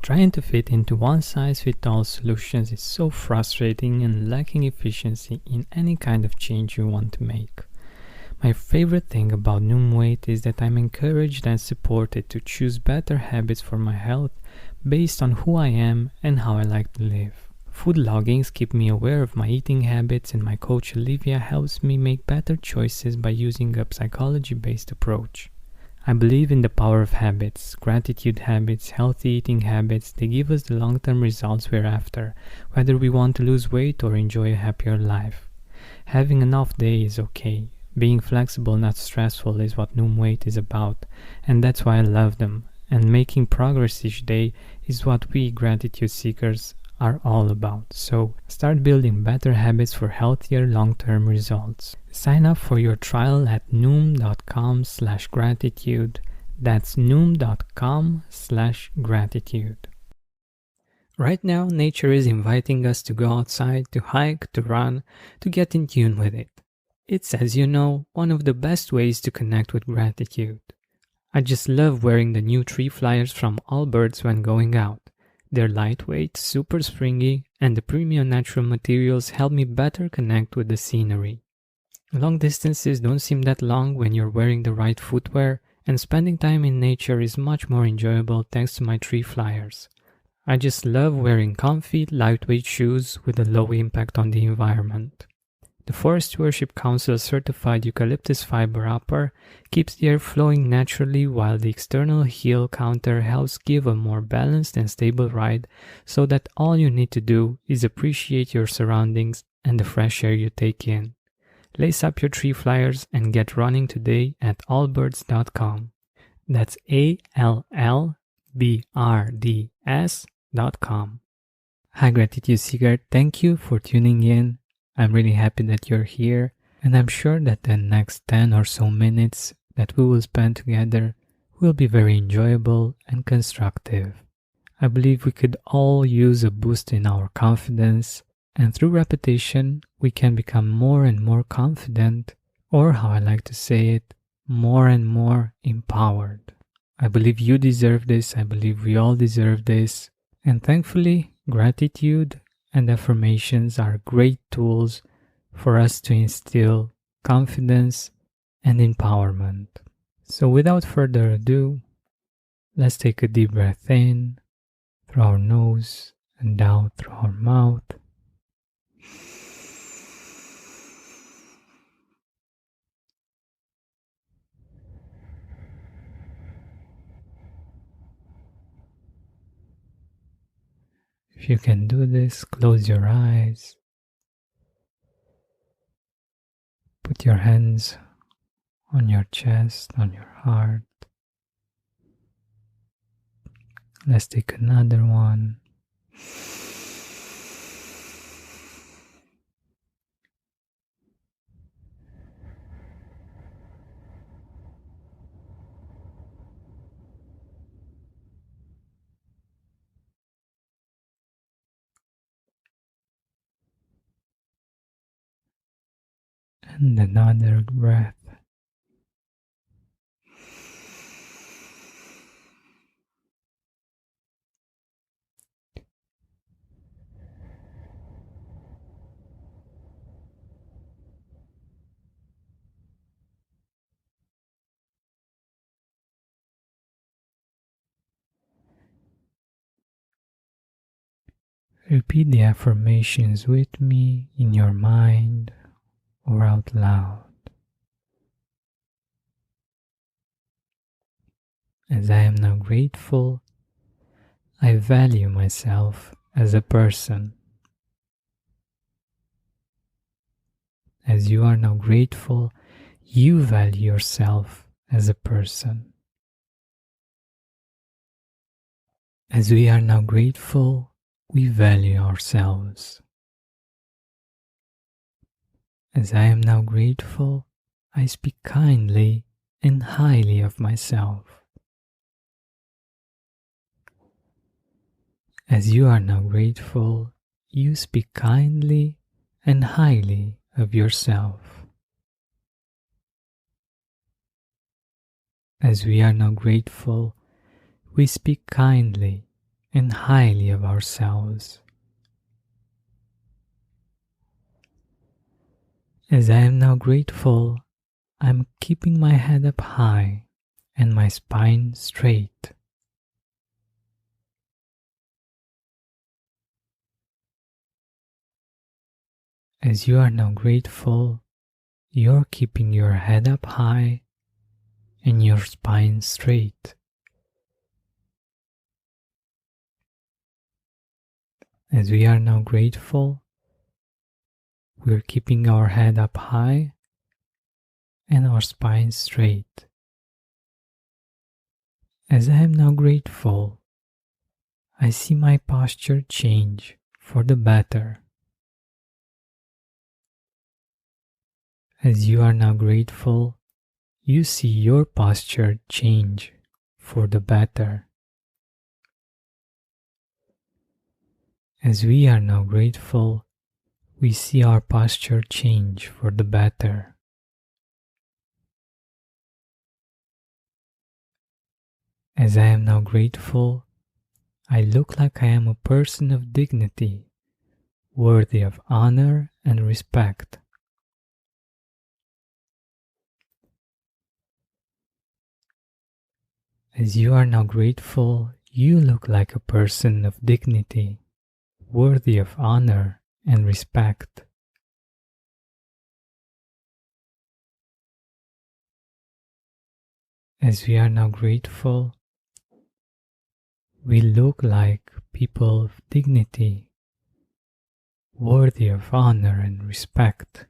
Trying to fit into one-size-fits-all solutions is so frustrating and lacking efficiency in any kind of change you want to make. My favorite thing about Weight is that I'm encouraged and supported to choose better habits for my health based on who I am and how I like to live. Food loggings keep me aware of my eating habits, and my coach Olivia helps me make better choices by using a psychology-based approach. I believe in the power of habits, gratitude habits, healthy eating habits. They give us the long-term results we're after, whether we want to lose weight or enjoy a happier life. Having an off day is okay. Being flexible, not stressful, is what Weight is about, and that's why I love them. And making progress each day is what we gratitude seekers are all about. So start building better habits for healthier long-term results. Sign up for your trial at noom.com/gratitude. That's noom.com/gratitude. Right now, nature is inviting us to go outside, to hike, to run, to get in tune with it. It's, as you know, one of the best ways to connect with gratitude. I just love wearing the new tree flyers from Allbirds when going out. They're lightweight, super springy, and the premium natural materials help me better connect with the scenery. Long distances don't seem that long when you're wearing the right footwear, and spending time in nature is much more enjoyable thanks to my tree flyers. I just love wearing comfy, lightweight shoes with a low impact on the environment. The Forest Stewardship Council certified eucalyptus fiber upper keeps the air flowing naturally, while the external heel counter helps give a more balanced and stable ride, so that all you need to do is appreciate your surroundings and the fresh air you take in. Lace up your tree flyers and get running today at allbirds.com. That's allbirds.com. Hi Gratitude Seeker, thank you for tuning in. I'm really happy that you're here, and I'm sure that the next 10 or so minutes that we will spend together will be very enjoyable and constructive. I believe we could all use a boost in our confidence, and through repetition, we can become more and more confident, or how I like to say it, more and more empowered. I believe you deserve this, I believe we all deserve this, and thankfully, gratitude and affirmations are great tools for us to instill confidence and empowerment. So without further ado, let's take a deep breath in through our nose and out through our mouth. If you can do this, close your eyes. Put your hands on your chest, on your heart. Let's take another one. And another breath. Repeat the affirmations with me in your mind or out loud. As I am now grateful, I value myself as a person. As you are now grateful, you value yourself as a person. As we are now grateful, we value ourselves. As I am now grateful, I speak kindly and highly of myself. As you are now grateful, you speak kindly and highly of yourself. As we are now grateful, we speak kindly and highly of ourselves. As I am now grateful, I'm keeping my head up high and my spine straight. As you are now grateful, you're keeping your head up high and your spine straight. As we are now grateful, we're keeping our head up high and our spine straight. As I am now grateful, I see my posture change for the better. As you are now grateful, you see your posture change for the better. As we are now grateful, we see our posture change for the better. As I am now grateful, I look like I am a person of dignity, worthy of honor and respect. As you are now grateful, you look like a person of dignity, worthy of honor and respect. As we are now grateful, we look like people of dignity, worthy of honor and respect.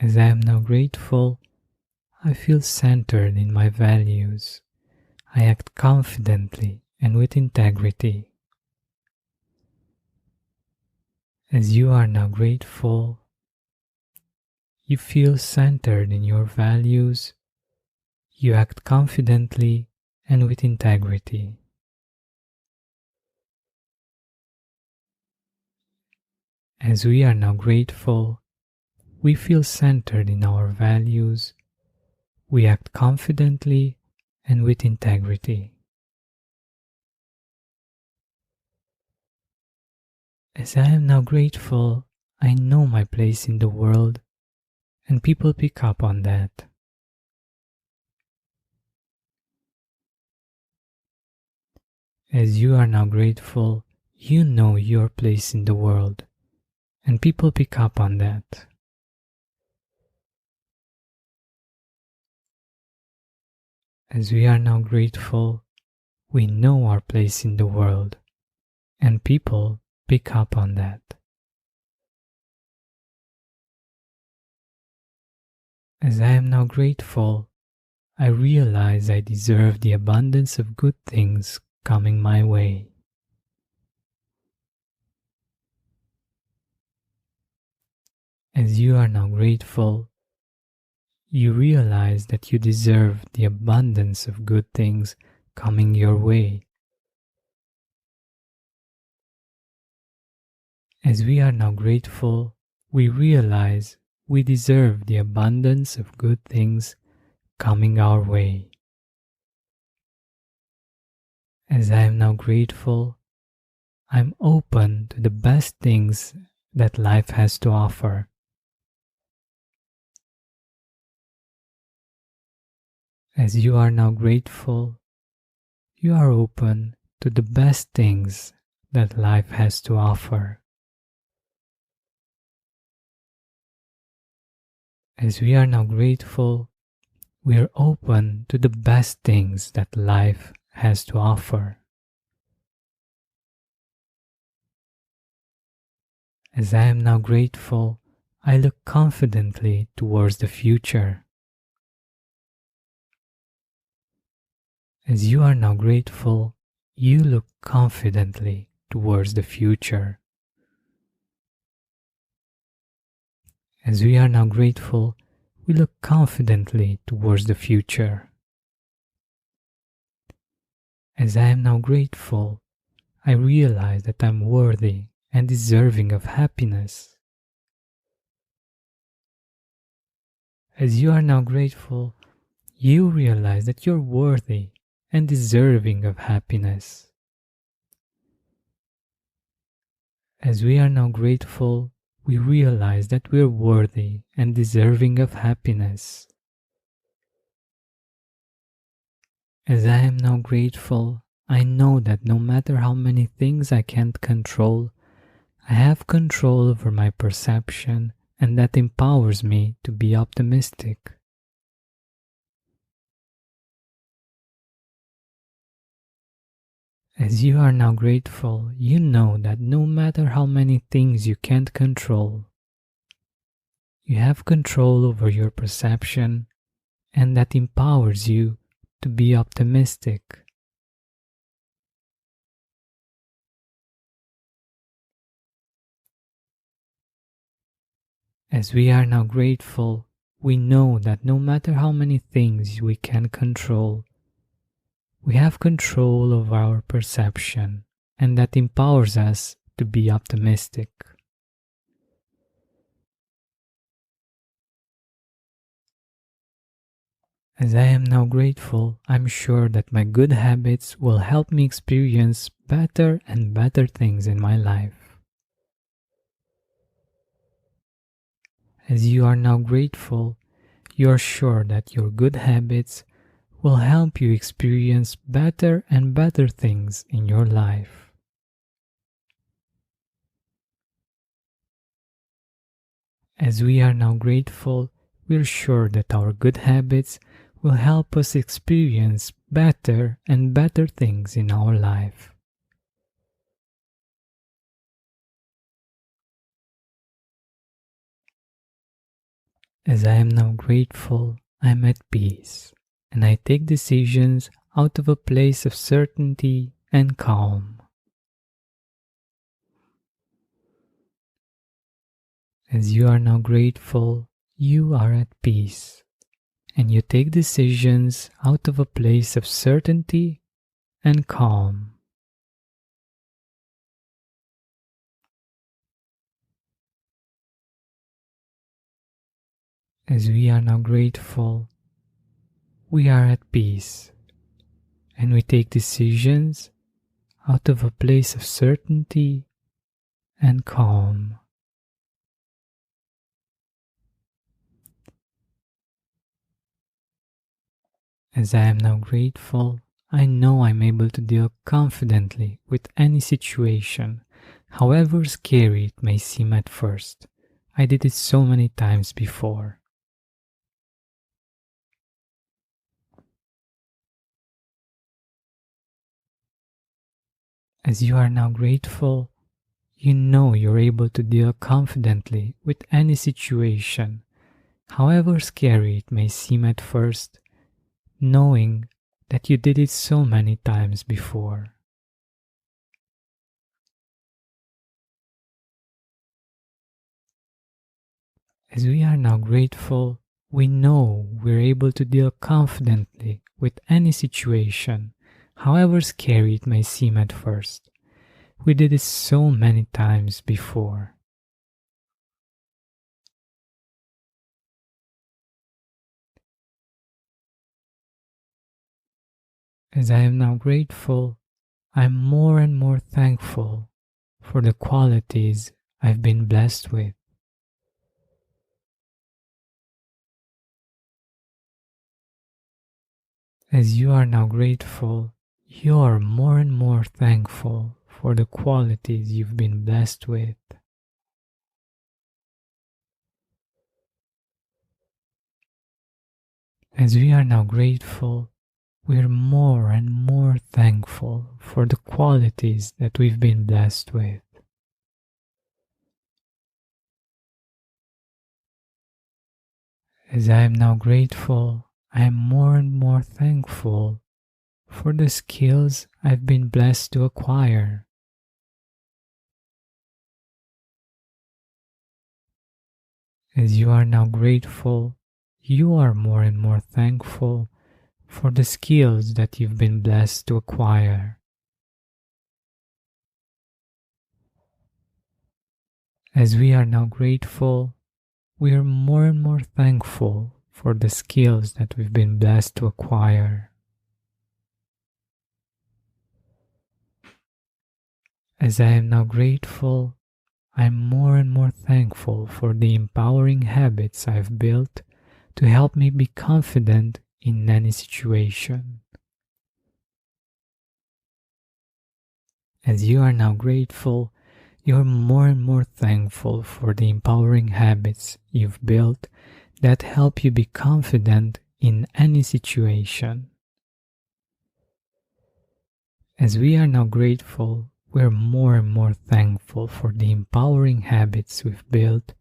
As I am now grateful, I feel centered in my values. I act confidently and with integrity. As you are now grateful, you feel centered in your values. You act confidently and with integrity. As we are now grateful, we feel centered in our values. We act confidently and with integrity. As I am now grateful, I know my place in the world, and people pick up on that. As you are now grateful, you know your place in the world, and people pick up on that. As we are now grateful, we know our place in the world, and people pick up on that. As I am now grateful, I realize I deserve the abundance of good things coming my way. As you are now grateful, you realize that you deserve the abundance of good things coming your way. As we are now grateful, we realize we deserve the abundance of good things coming our way. As I am now grateful, I'm open to the best things that life has to offer. As you are now grateful, you are open to the best things that life has to offer. As we are now grateful, we are open to the best things that life has to offer. As I am now grateful, I look confidently towards the future. As you are now grateful, you look confidently towards the future. As we are now grateful, we look confidently towards the future. As I am now grateful, I realize that I'm worthy and deserving of happiness. As you are now grateful, You realize that you're worthy and deserving of happiness. As we are now grateful, we realize that we're worthy and deserving of happiness. As I am now grateful, I know that no matter how many things I can't control, I have control over my perception, and that empowers me to be optimistic. As you are now grateful, you know that no matter how many things you can't control, you have control over your perception, and that empowers you to be optimistic. As we are now grateful, we know that no matter how many things we can control, we have control of our perception, and that empowers us to be optimistic. As I am now grateful, I'm sure that my good habits will help me experience better and better things in my life. As you are now grateful, you are sure that your good habits will help you experience better and better things in your life. As we are now grateful, we're sure that our good habits will help us experience better and better things in our life. As I am now grateful, I am at peace, and I take decisions out of a place of certainty and calm. As you are now grateful, you are at peace, and you take decisions out of a place of certainty and calm. As we are now grateful, we are at peace, and we take decisions out of a place of certainty and calm. As I am now grateful, I know I'm able to deal confidently with any situation, however scary it may seem at first. I did it so many times before. As you are now grateful, you know you're able to deal confidently with any situation, however scary it may seem at first, knowing that you did it so many times before. As we are now grateful, we know we're able to deal confidently with any situation, however scary it may seem at first. We did it so many times before. As I am now grateful, I'm more and more thankful for the qualities I've been blessed with. As you are now grateful, you are more and more thankful for the qualities you've been blessed with. As we are now grateful, we're more and more thankful for the qualities that we've been blessed with. As I am now grateful, I am more and more thankful for the skills I've been blessed to acquire. As you are now grateful, you are more and more thankful for the skills that you've been blessed to acquire. As we are now grateful, we are more and more thankful for the skills that we've been blessed to acquire. As I am now grateful, I'm more and more thankful for the empowering habits I've built to help me be confident in any situation. As you are now grateful, you're more and more thankful for the empowering habits you've built that help you be confident in any situation. As we are now grateful, we're more and more thankful for the empowering habits we've built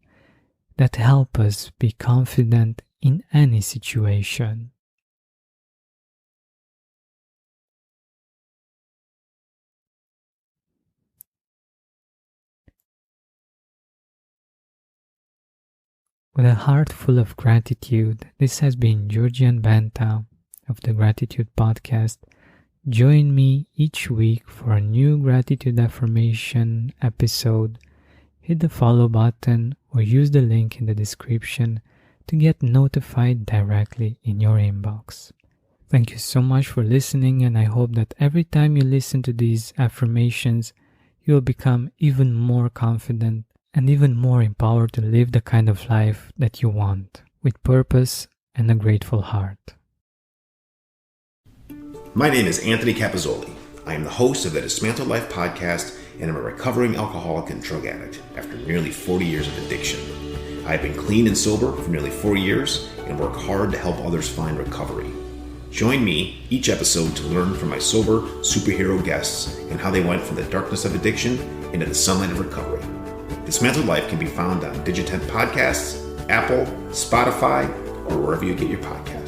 that help us be confident in any situation. With a heart full of gratitude, this has been Georgian Banta of the Gratitude Podcast. Join me each week for a new gratitude affirmation episode. Hit the follow button or use the link in the description to get notified directly in your inbox. Thank you so much for listening, and I hope that every time you listen to these affirmations, you'll become even more confident and even more empowered to live the kind of life that you want, with purpose and a grateful heart. My name is Anthony Capizzoli. I am the host of the Dismantled Life podcast, and I'm a recovering alcoholic and drug addict after nearly 40 years of addiction. I have been clean and sober for nearly 4 years and work hard to help others find recovery. Join me each episode to learn from my sober superhero guests and how they went from the darkness of addiction into the sunlight of recovery. Dismantled Life can be found on Digitent Podcasts, Apple, Spotify, or wherever you get your podcasts.